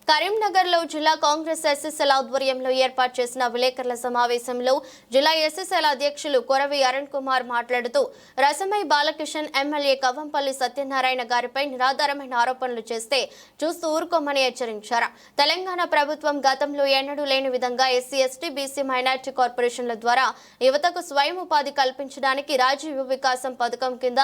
కరీంనగర్లో జిల్లా కాంగ్రెస్ ఎస్ఎస్ఎల్ ఆధ్వర్యంలో ఏర్పాటు చేసిన విలేకరుల సమావేశంలో జిల్లా ఎస్ఎస్ఎల్ అధ్యక్షులు కొరవి అరుణ్ కుమార్ మాట్లాడుతూ రసమై బాలకిషన్ ఎమ్మెల్యే కవంపల్లి సత్యనారాయణ గారిపై నిరాధారమైన ఆరోపణలు చేస్తే చూస్తూ ఊరుకోమని హెచ్చరించారు. తెలంగాణ ప్రభుత్వం గతంలో ఎన్నడూ లేని విధంగా ఎస్సీ ఎస్టీ బీసీ మైనార్టీ కార్పొరేషన్ల ద్వారా యువతకు స్వయం ఉపాధి కల్పించడానికి రాజీవ్ వికాసం పథకం కింద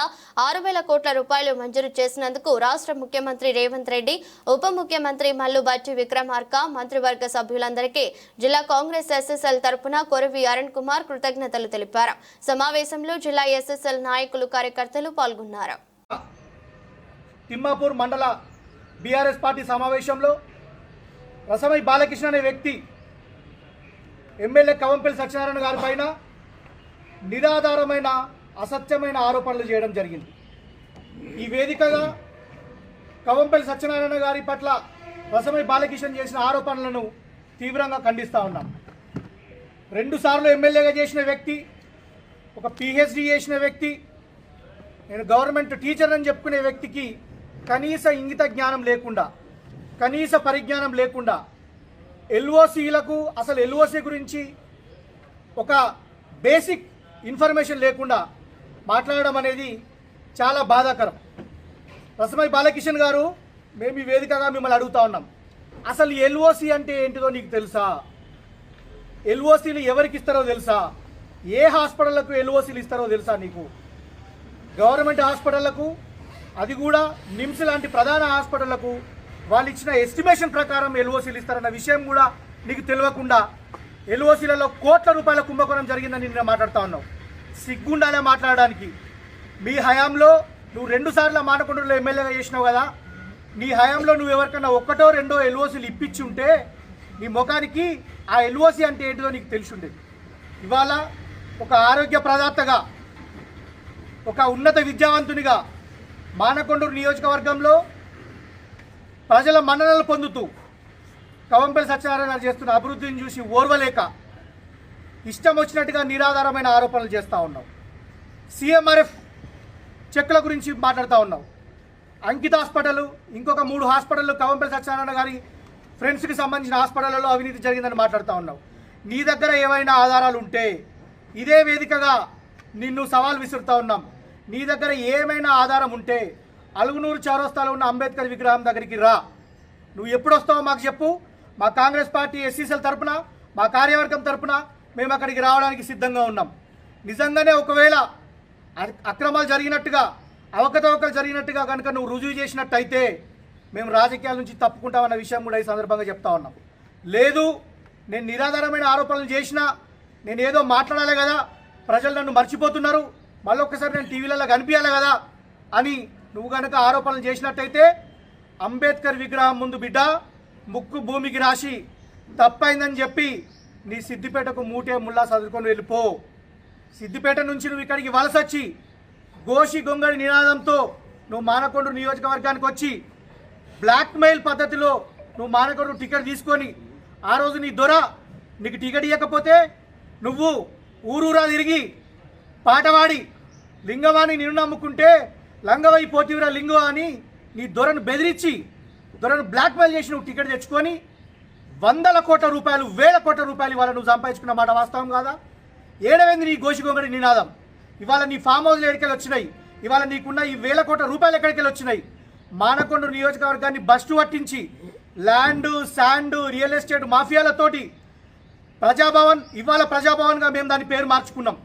6,000 కోట్ల రూపాయలు మంజూరు చేసినందుకు రాష్ట్ర ముఖ్యమంత్రి రేవంత్ రెడ్డి, ఉప ముఖ్యమంత్రి మల్లు బట్టి విక్రమార్క, మంత్రివర్గ సభ్యులందరికీ జిల్లా కాంగ్రెస్ ఎస్ఎస్ఎల్ తరపున కొరవి అరుణ్ కుమార్ కృతజ్ఞతలు తెలిపారు. సమావేశంలో జిల్లా ఎస్ఎస్ఎల్ నాయకులు, కార్యకర్తలు పాల్గొన్నారు. తిమ్మాపూర్ మండల బీఆర్ఎస్ పార్టీ సమావేశంలో రసమై బాలకృష్ణ అనే వ్యక్తి ఎమ్మెల్యే కవంపల్లి సత్యనారాయణ గారి పైన నిరాధారమైన అసత్యమైన ఆరోపణలు చేయడం జరిగింది. ఈ వేదికగా కవంపల్లి సత్యనారాయణ గారి పట్ల రసమై బాలకృష్ణ చేసిన ఆరోపణలను తీవ్రంగా ఖండిస్తూ ఉన్నాం. 2 సార్లు ఎమ్మెల్యేగా చేసిన వ్యక్తి, ఒక పిహెచ్డి చేసిన వ్యక్తి, నేను గవర్నమెంట్ టీచర్ అని చెప్పుకునే వ్యక్తికి కనీస ఇంగిత జ్ఞానం లేకుండా, కనీస పరిజ్ఞానం లేకుండా, ఎల్ఓసీలకు అసలు ఎల్ఓసీ గురించి ఒక బేసిక్ ఇన్ఫర్మేషన్ లేకుండా మాట్లాడడం అనేది చాలా బాధాకరం. రసమై బాలకృష్ణ గారు, మేము ఈ వేదికగా మిమ్మల్ని అడుగుతా ఉన్నాం, అసలు ఎల్ఓసి అంటే ఏంటిదో నీకు తెలుసా? ఎల్ఓసీలు ఎవరికి ఇస్తారో తెలుసా? ఏ హాస్పిటళ్లకు ఎల్ఓసీలు ఇస్తారో తెలుసా నీకు? గవర్నమెంట్ హాస్పిటళ్లకు, అది కూడా నిమ్స్ లాంటి ప్రధాన హాస్పిటళ్లకు వాళ్ళు ఇచ్చిన ఎస్టిమేషన్ ప్రకారం ఎల్ఓసీలు ఇస్తారన్న విషయం కూడా నీకు తెలియకుండా ఎల్ఓసీలలో కోట్ల రూపాయల కుంభకోణం జరిగిందని నేను మాట్లాడుతూ ఉన్నావు. సిగ్గుండాలే మాట్లాడడానికి. మీ హయాంలో నువ్వు 2 సార్లు మానకొండలో ఎమ్మెల్యేగా చేసినావు కదా, నీ హయాంలో నువ్వు ఎవరికన్నా 1, 2 ఎల్ఓసీలు ఇప్పించి ఉంటే నీ ముఖానికి ఆ ఎల్ఓసీ అంటే ఏంటిదో నీకు తెలిసి ఉండేది. ఇవాళ ఒక ఆరోగ్య ప్రదాతగా, ఒక ఉన్నత విద్యావంతునిగా మానకొండూరు నియోజకవర్గంలో ప్రజల మన్ననలు పొందుతూ కవంపల్లి సత్యనారాయణ చేస్తున్న అభివృద్ధిని చూసి ఓర్వలేక ఇష్టం వచ్చినట్టుగా నిరాధారమైన ఆరోపణలు చేస్తూ ఉన్నావు. సిఎంఆర్ఎఫ్ చెక్కుల గురించి మాట్లాడుతూ ఉన్నావు. అంకిత హాస్పిటల్, ఇంకొక 3 హాస్పిటళ్ళు కవంపల్లి సత్యనారాయణ గారి ఫ్రెండ్స్కి సంబంధించిన హాస్పిటళ్లలో అవినీతి జరిగిందని మాట్లాడుతూ ఉన్నావు. నీ దగ్గర ఏవైనా ఆధారాలు ఉంటే ఇదే వేదికగా నిన్ను సవాల్ విసురుతూ ఉన్నాం. నీ దగ్గర ఏమైనా ఆధారం ఉంటే అలుగునూరు చౌరస్తాలో ఉన్న అంబేద్కర్ విగ్రహం దగ్గరికి రా. నువ్వు ఎప్పుడు వస్తావో మాకు చెప్పు. మా కాంగ్రెస్ పార్టీ ఎస్సీసీఎల్ తరపున, మా కార్యవర్గం తరపున మేము అక్కడికి రావడానికి సిద్ధంగా ఉన్నాం. నిజంగానే ఒకవేళ అక్రమాలు జరిగినట్టుగా, అవకతవకలు జరిగినట్టుగా కనుక నువ్వు రుజువు చేసినట్టయితే మేము రాజకీయాల నుంచి తప్పుకుంటామన్న విషయం కూడా ఈ సందర్భంగా చెప్తా ఉన్నాం. లేదు, నేను నిరాధారమైన ఆరోపణలు చేసినా, నేను ఏదో మాట్లాడాలి కదా, ప్రజలు నన్ను మర్చిపోతున్నారు, మళ్ళొక్కసారి నేను టీవీలలో కనిపించాలి కదా అని నువ్వు కనుక ఆరోపణలు చేసినట్టయితే అంబేద్కర్ విగ్రహం ముందు బిడ్డ ముక్కు భూమికి రాసి తప్పైందని చెప్పి నీ సిద్దిపేటకు మూటే ముల్లా చదువుకొని వెళ్ళిపో. సిద్దిపేట నుంచి నువ్వు ఇక్కడికి వలసొచ్చి గోషి గొంగడి నినాదంతో నువ్వు మానకొండూరు నియోజకవర్గానికి వచ్చి బ్లాక్మెయిల్ పద్ధతిలో నువ్వు మానకొండూరు టికెట్ తీసుకొని, ఆ రోజు నీ దొర నీకు టికెట్ ఇవ్వకపోతే నువ్వు ఊరూరా తిరిగి పాటవాడి లింగవాణి నిన్ను నమ్ముకుంటే లంగవై పోతివిరా లింగో అని నీ దొరను బెదిరించి, దొరను బ్లాక్మెయిల్ చేసి నువ్వు టికెట్ తెచ్చుకొని 100 కోట్ల రూపాయలు, 1000 కోట్ల రూపాయలు ఇవాళ నువ్వు సంపాదించుకున్న మాట వాస్తవం కాదా? ఏడవైంది నీ గోషిగొంగడి నినాదం? ఇవాళ నీ ఫామ్ హౌస్లు ఎక్కడికి వచ్చినాయి? ఇవాళ నీకున్న ఈ 1000 కోట్ల రూపాయలు ఎక్కడికి వచ్చినాయి? మానకొండూరు నియోజకవర్గాన్ని బస్టు పట్టించి ల్యాండ్, శాండ్, రియల్ ఎస్టేట్ మాఫియాలతోటి ప్రజాభవన్, ఇవాళ ప్రజాభవన్గా మేము దాని పేరు మార్చుకున్నాం.